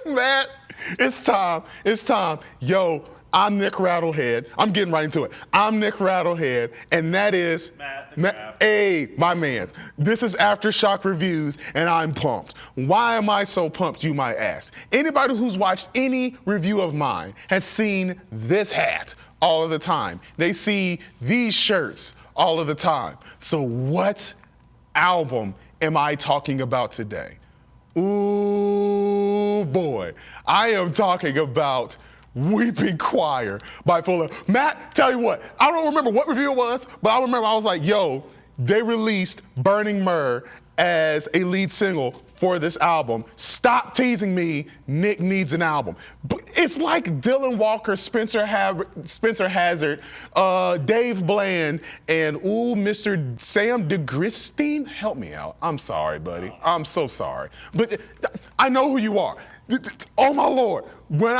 Matt, it's time. It's time. Yo, I'm Nic Rattlehead. I'm getting right into it. I'm Nic Rattlehead, and that is Matt. Hey, my man. This is Aftershock Reviews, and I'm pumped. Why am I so pumped, you might ask? Anybody who's watched any review of mine has seen this hat all of the time. They see these shirts all of the time. So what album am I talking about today? Ooh, boy. I am talking about Weeping Choir by Full of... Matt, tell you what, I don't remember what review it was, but I remember I was like, yo, they released Burning Myrrh as a lead single for this album. Stop teasing me, Nick needs an album. But it's like Dylan Walker, Spencer Hazard, Dave Bland, and Mr. Sam DeGristine. Help me out. I'm sorry, buddy. I'm so sorry. But I know who you are. Oh my Lord. When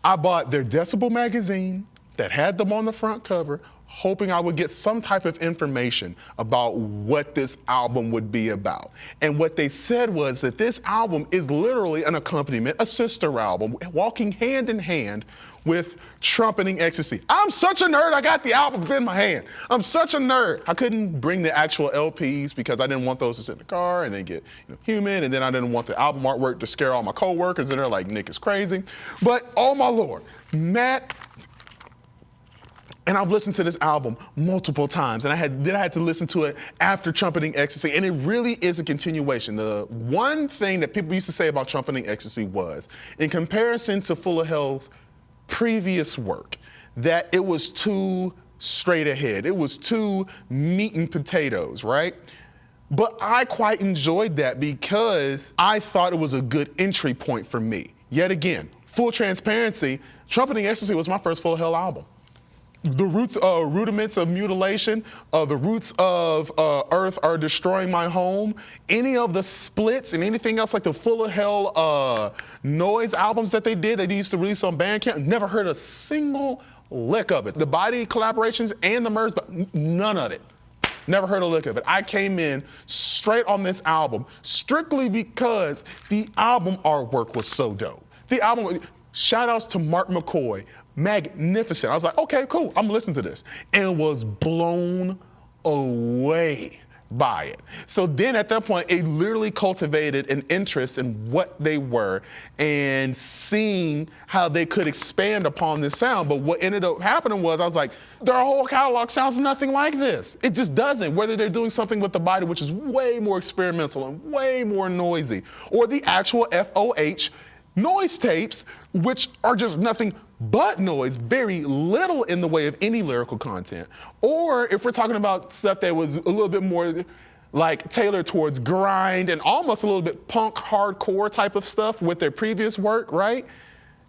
I bought their Decibel magazine that had them on the front cover, hoping I would get some type of information about what this album would be about. And what they said was that this album is literally an accompaniment, a sister album, walking hand in hand with Trumpeting Ecstasy. I'm such a nerd, I got the albums in my hand. I'm such a nerd. I couldn't bring the actual LPs because I didn't want those to sit in the car and they get humid, and then I didn't want the album artwork to scare all my coworkers and they're like, Nick is crazy. But oh my Lord, Matt, and I've listened to this album multiple times, and I had to listen to it after Trumpeting Ecstasy, and it really is a continuation. The one thing that people used to say about Trumpeting Ecstasy was, in comparison to Full of Hell's previous work, that it was too straight ahead. It was too meat and potatoes, right? But I quite enjoyed that because I thought it was a good entry point for me. Yet again, full transparency, Trumpeting Ecstasy was my first Full of Hell album. The rudiments of mutilation, the roots of earth are destroying my home. Any of the splits and anything else like the Full of Hell noise albums that they used to release on Bandcamp, never heard a single lick of it. The body collaborations and the merge, but none of it. Never heard a lick of it. I came in straight on this album strictly because the album artwork was so dope. The album, shout outs to Mark McCoy. Magnificent. I was like, okay, cool, I'm listening to this. And was blown away by it. So then at that point, it literally cultivated an interest in what they were and seeing how they could expand upon this sound. But what ended up happening was I was like, their whole catalog sounds nothing like this. It just doesn't, whether they're doing something with the body, which is way more experimental and way more noisy, or the actual FOH noise tapes, which are just nothing but noise, very little in the way of any lyrical content. Or if we're talking about stuff that was a little bit more like tailored towards grind and almost a little bit punk hardcore type of stuff with their previous work, right?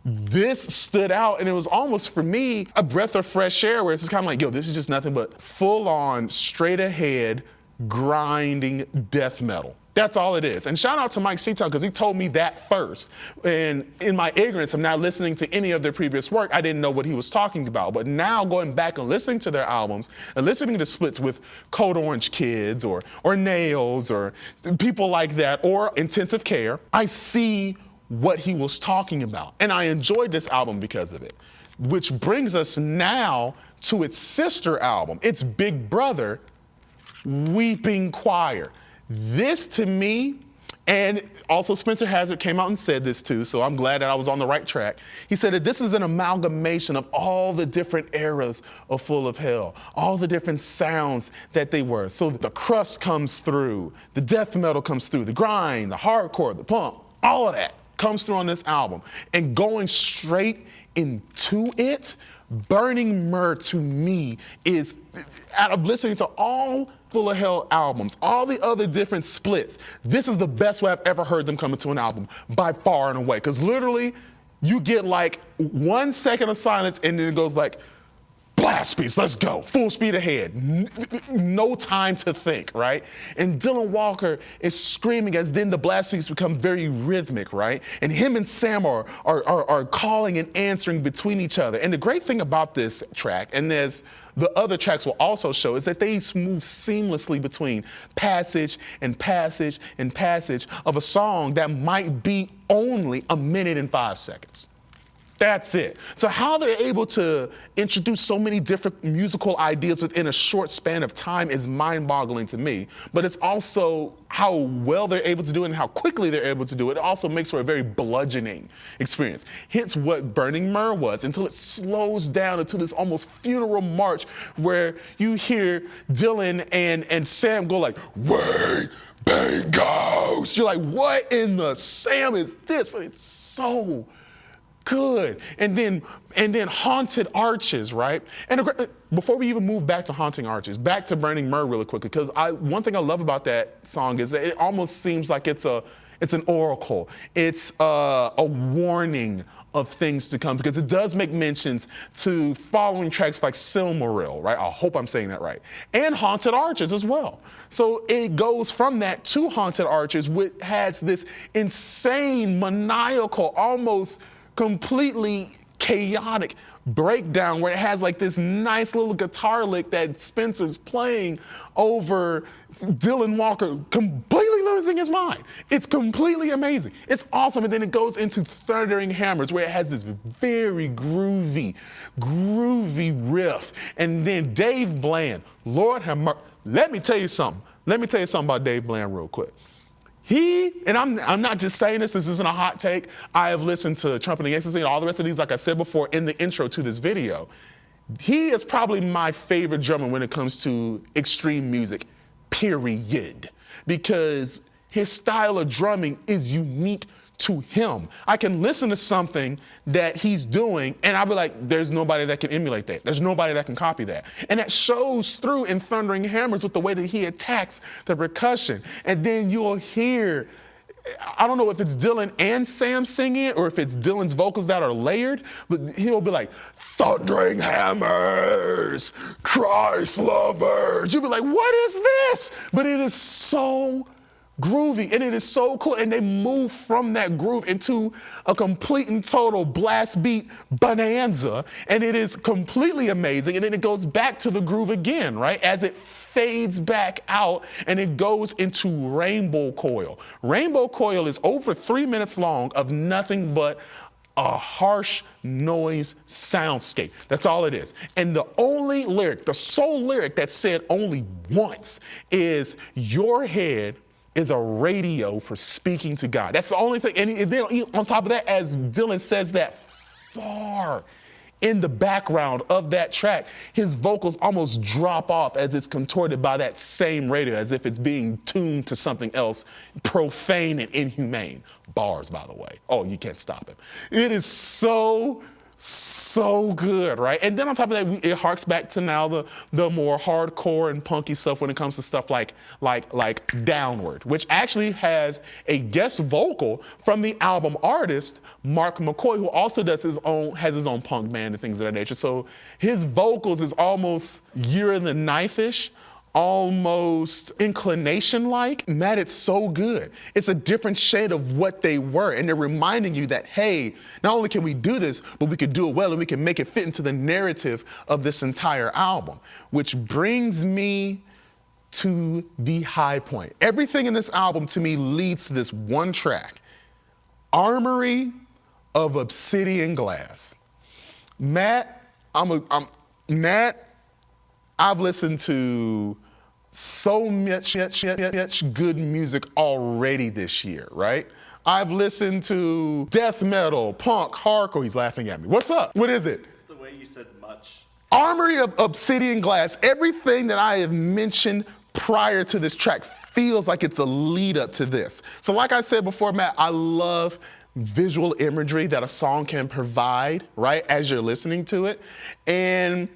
This stood out, and it was almost, for me, a breath of fresh air where it's just kind of like, yo, this is just nothing but full on, straight ahead, grinding death metal. That's all it is. And shout out to Mike Seaton, because he told me that first. And in my ignorance of not listening to any of their previous work, I didn't know what he was talking about. But now going back and listening to their albums and listening to splits with Code Orange Kids or Nails or people like that, or Intensive Care, I see what he was talking about. And I enjoyed this album because of it. Which brings us now to its sister album, its big brother, Weeping Choir. This to me, and also Spencer Hazard came out and said this too, so I'm glad that I was on the right track. He said that this is an amalgamation of all the different eras of Full of Hell, all the different sounds that they were. So the crust comes through, the death metal comes through, the grind, the hardcore, the punk, all of that comes through on this album. And going straight into it, Burning Myrrh to me is, out of listening to all Full of Hell albums, all the other different splits, this is the best way I've ever heard them come into an album by far and away. Because literally, you get like 1 second of silence and then it goes like, bah! blast beats, let's go, full speed ahead, no time to think, right? And Dylan Walker is screaming as then the blast beats become very rhythmic, right? And him and Sam are calling and answering between each other. And the great thing about this track, and there's the other tracks will also show, is that they move seamlessly between passage and passage and passage of a song that might be only 1 minute and 5 seconds. That's it. So how they're able to introduce so many different musical ideas within a short span of time is mind-boggling to me. But it's also how well they're able to do it and how quickly they're able to do it. It also makes for a very bludgeoning experience. Hence what Burning Myrrh was, until it slows down into this almost funeral march where you hear Dylan and Sam go like, "Way, bangos." You're like, what in the Sam is this? But it's so good. And then Haunted Arches, right? And before we even move back to Haunting Arches, back to Burning Myrrh really quickly, because one thing I love about that song is that it almost seems like it's an oracle. It's a warning of things to come, because it does make mentions to following tracks like Silmaril, right? I hope I'm saying that right. And Haunted Arches as well. So it goes from that to Haunted Arches, which has this insane, maniacal, almost completely chaotic breakdown where it has like this nice little guitar lick that Spencer's playing over Dylan Walker completely losing his mind. It's completely amazing. It's awesome. And then it goes into Thundering Hammers where it has this very groovy riff. And then Dave Bland, Lord have mercy. Let me tell you something about Dave Bland real quick. And I'm not just saying this isn't a hot take. I have listened to Trumpeting Ecstasy and all the rest of these, like I said before in the intro to this video. He is probably my favorite drummer when it comes to extreme music, period. Because his style of drumming is unique to him. I can listen to something that he's doing and I'll be like, there's nobody that can emulate that. There's nobody that can copy that. And that shows through in Thundering Hammers with the way that he attacks the percussion. And then you'll hear, I don't know if it's Dylan and Sam singing it or if it's Dylan's vocals that are layered, but he'll be like, "Thundering Hammers, Christ lovers." You'll be like, what is this? But it is so groovy, and it is so cool, and they move from that groove into a complete and total blast beat bonanza, and it is completely amazing, and then it goes back to the groove again, right, as it fades back out, and it goes into Rainbow Coil. Rainbow Coil is over 3 minutes long of nothing but a harsh noise soundscape. That's all it is. And the only lyric, the sole lyric that's said only once is, "Your head is a radio for speaking to God." That's the only thing. And then on top of that, as Dylan says that far in the background of that track, his vocals almost drop off as it's contorted by that same radio, as if it's being tuned to something else profane and inhumane. Bars, by the way. Oh, you can't stop him. It is so good, right? And then on top of that, it harks back to now the more hardcore and punky stuff when it comes to stuff like Downward, which actually has a guest vocal from the album artist Mark McCoy, who also has his own punk band and things of that nature. So his vocals is almost Year in the Knife-ish, almost Inclination-like. Matt, it's so good. It's a different shade of what they were, and they're reminding you that, hey, not only can we do this, but we can do it well, and we can make it fit into the narrative of this entire album. Which brings me to the high point. Everything in this album, to me, leads to this one track, Armory of Obsidian Glass. Matt, I've listened to so much good music already this year, right? I've listened to death metal, punk, hardcore. He's laughing at me. What's up? What is it? It's the way you said much. Armory of Obsidian Glass. Everything that I have mentioned prior to this track feels like it's a lead up to this. So like I said before, Matt, I love visual imagery that a song can provide, right, as you're listening to it. And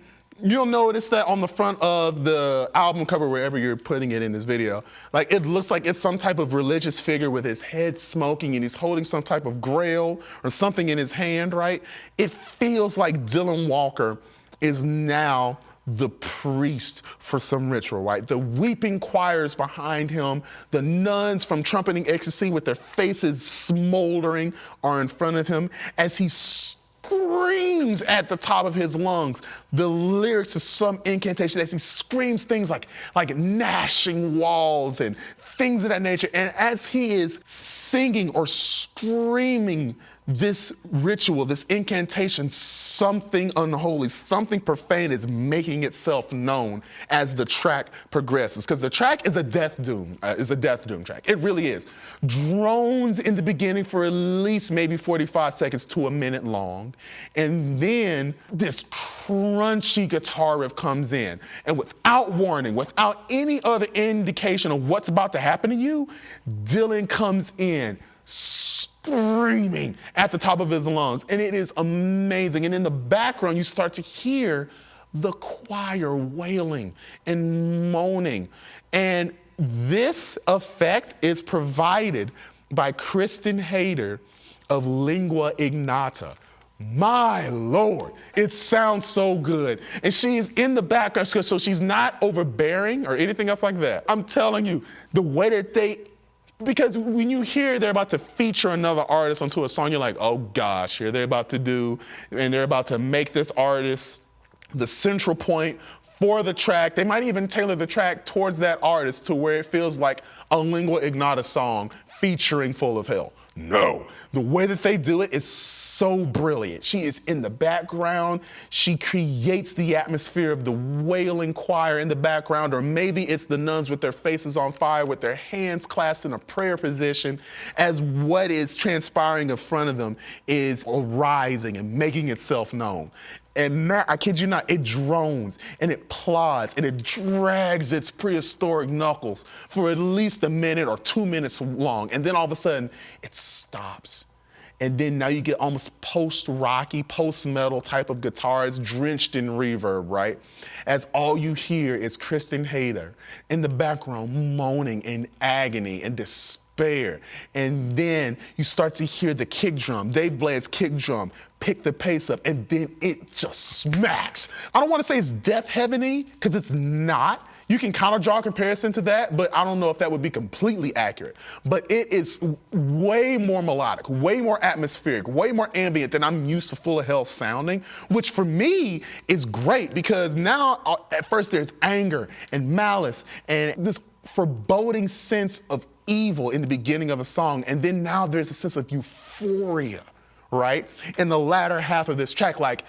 you'll notice that on the front of the album cover, wherever you're putting it in this video, like it looks like it's some type of religious figure with his head smoking and he's holding some type of grail or something in his hand, right? It feels like Dylan Walker is now the priest for some ritual, right? The weeping choirs behind him, the nuns from Trumpeting Ecstasy with their faces smoldering are in front of him as he screams at the top of his lungs the lyrics of some incantation, as he screams things like gnashing walls and things of that nature. And as he is singing or screaming this ritual, this incantation, something unholy, something profane is making itself known as the track progresses. Because the track is a death doom track. It really is. Drones in the beginning for at least maybe 45 seconds to a minute long. And then this crunchy guitar riff comes in. And without warning, without any other indication of what's about to happen to you, Dylan comes in screaming at the top of his lungs, and it is amazing. And in the background, you start to hear the choir wailing and moaning. And this effect is provided by Kristen Hayter of Lingua Ignota. My Lord, it sounds so good. And she's in the background, so she's not overbearing or anything else like that. I'm telling you, the way that because when you hear they're about to feature another artist onto a song, you're like, oh gosh, here they're about to do, and they're about to make this artist the central point for the track. They might even tailor the track towards that artist to where it feels like a Lingua Ignota song featuring Full of Hell. No, the way that they do it is so brilliant. She is in the background. She creates the atmosphere of the wailing choir in the background, or maybe it's the nuns with their faces on fire, with their hands clasped in a prayer position, as what is transpiring in front of them is arising and making itself known. And Matt, I kid you not, it drones and it plods and it drags its prehistoric knuckles for at least a minute or 2 minutes long. And then all of a sudden, it stops. And then now you get almost post-rocky, post-metal type of guitars drenched in reverb, right? As all you hear is Kristen Hayter in the background moaning in agony and despair. And then you start to hear the kick drum, Dave Blade's kick drum, pick the pace up, and then it just smacks. I don't want to say it's death heaven-y, because it's not. You can kind of draw a comparison to that, but I don't know if that would be completely accurate. But it is way more melodic, way more atmospheric, way more ambient than I'm used to Full of Hell sounding, which for me is great, because now at first there's anger and malice and this foreboding sense of evil in the beginning of the song, and then now there's a sense of euphoria, right? In the latter half of this track, like,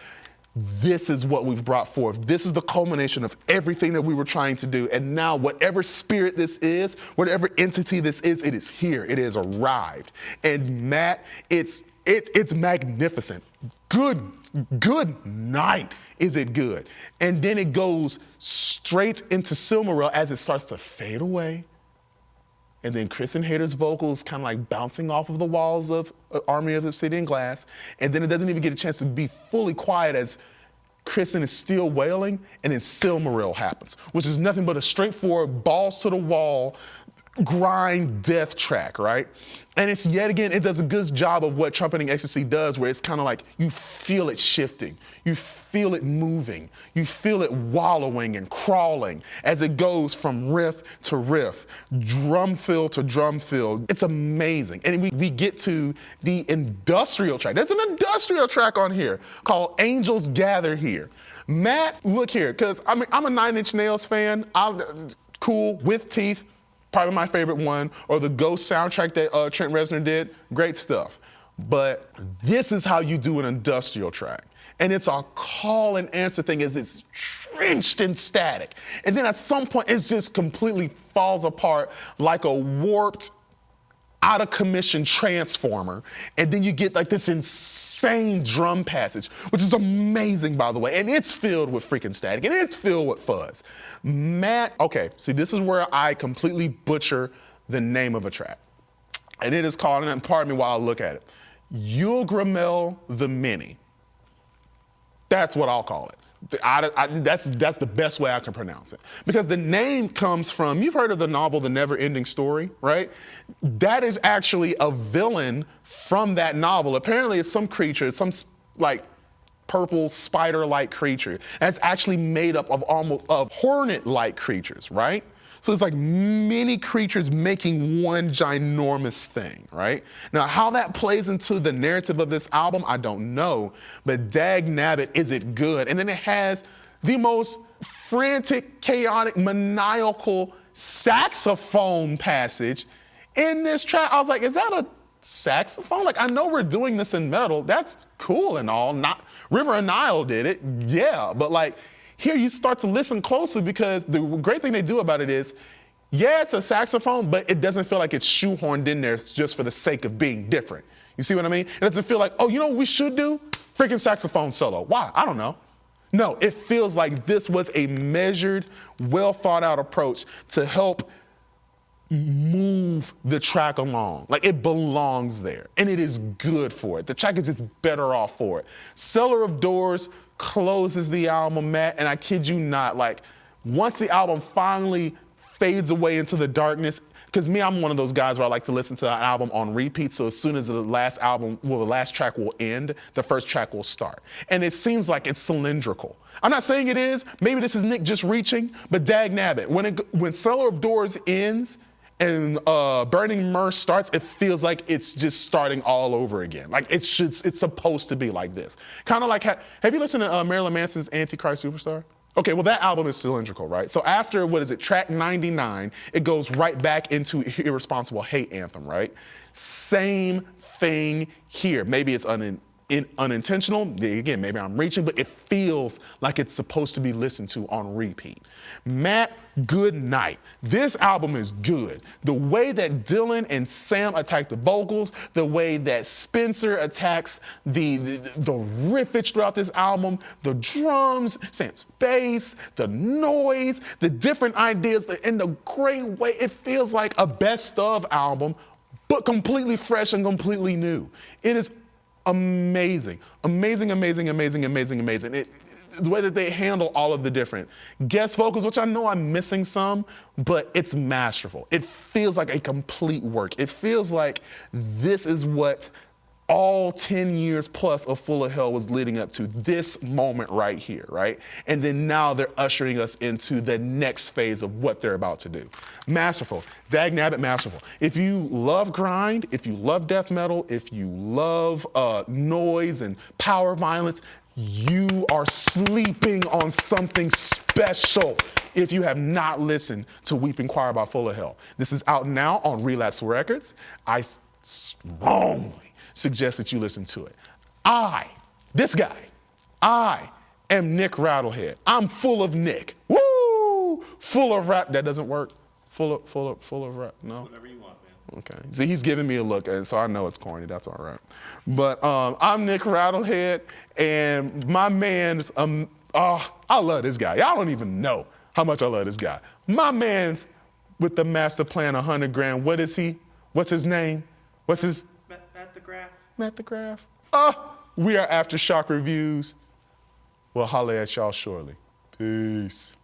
this is what we've brought forth. This is the culmination of everything that we were trying to do. And now whatever spirit this is, whatever entity this is, it is here. It has arrived. And Matt, it's magnificent. Good night, is it good? And then it goes straight into Silmaril as it starts to fade away. And then Kristen Hayter's vocals kind of like bouncing off of the walls of Army of Obsidian Glass. And then it doesn't even get a chance to be fully quiet as Kristen is still wailing, and then Silmaril happens, which is nothing but a straightforward, balls to the wall, grind death track, right? And it's yet again, it does a good job of what Trumpeting Ecstasy does, where it's kind of like you feel it shifting, you feel it moving, you feel it wallowing and crawling as it goes from riff to riff, drum fill to drum fill. It's amazing. And we get to the industrial track. There's an industrial track on here called Angels Gather Here. Matt, look here, because I'm a Nine Inch Nails fan. Cool, with teeth. Probably my favorite one, or the Ghost soundtrack that Trent Reznor did, great stuff. But this is how you do an industrial track. And it's a call and answer thing, as it's drenched in static. And then at some point, it just completely falls apart like a warped, out of commission transformer, and then you get like this insane drum passage, which is amazing, by the way, and it's filled with freaking static, and it's filled with fuzz. Matt, okay, see, this is where I completely butcher the name of a track, and it is called, and pardon me while I look at it, Yulgramel the Many. That's what I'll call it. That's the best way I can pronounce it. Because the name comes from, you've heard of the novel The Never-Ending Story, right? That is actually a villain from that novel. Apparently it's some creature, some like purple spider-like creature that's actually made up of almost of hornet-like creatures, right? So it's like many creatures making one ginormous thing, right? Now, how that plays into the narrative of this album, I don't know, but dag nabbit, is it good? And then it has the most frantic, chaotic, maniacal saxophone passage in this track. I was like, is that a saxophone? Like, I know we're doing this in metal. That's cool and all. Not River and Nile did it, yeah, but like, here you start to listen closely because the great thing they do about it is, yeah, it's a saxophone, but it doesn't feel like it's shoehorned in there just for the sake of being different. You see what I mean? It doesn't feel like, oh, you know what we should do? Freaking saxophone solo. Why? I don't know. No, it feels like this was a measured, well thought out approach to help move the track along. Like, it belongs there and it is good for it. The track is just better off for it. Cellar of Doors closes the album, Matt, and I kid you not, like, once the album finally fades away into the darkness, because me, I'm one of those guys where I like to listen to an album on repeat, so as soon as the last track will end, the first track will start. And it seems like it's cylindrical. I'm not saying it is, maybe this is Nic just reaching, but dag nabbit, when Cellar of Doors ends, and Burning Myrrh starts, it feels like it's just starting all over again. Like, it's supposed to be like this. Kind of like, have you listened to Marilyn Manson's Antichrist Superstar? Okay, well, that album is cylindrical, right? So after, track 99, it goes right back into Irresponsible Hate Anthem, right? Same thing here. Maybe it's unintentional. Again, maybe I'm reaching, but it feels like it's supposed to be listened to on repeat. Matt, good night. This album is good. The way that Dylan and Sam attack the vocals, the way that Spencer attacks the riffage throughout this album, the drums, Sam's bass, the noise, the different ideas, in the great way, it feels like a best of album, but completely fresh and completely new. It is amazing, amazing, amazing, amazing, amazing, amazing. The way that they handle all of the different guest vocals, which I know I'm missing some, but it's masterful. It feels like a complete work. It feels like this is what all 10 years plus of Full of Hell was leading up to, this moment right here, right? And then now they're ushering us into the next phase of what they're about to do. Masterful, dag nabbit masterful. If you love grind, if you love death metal, if you love noise and power violence, you are sleeping on something special if you have not listened to Weeping Choir by Full of Hell. This is out now on Relapse Records. I strongly suggest that you listen to it. I am Nic Rattlehead. I'm full of Nic. Woo! Full of rap. That doesn't work. Full of rap. No. Whatever you want, man. Okay. See, he's giving me a look, and so I know it's corny. That's all right. But I'm Nic Rattlehead, and my man's I love this guy. Y'all don't even know how much I love this guy. My man's with the master plan, 100 grand. What is he? What's his name? What's his? Matt the Graff. Matt the Graff. We are Aftershock Reviews. We'll holler at y'all shortly. Peace.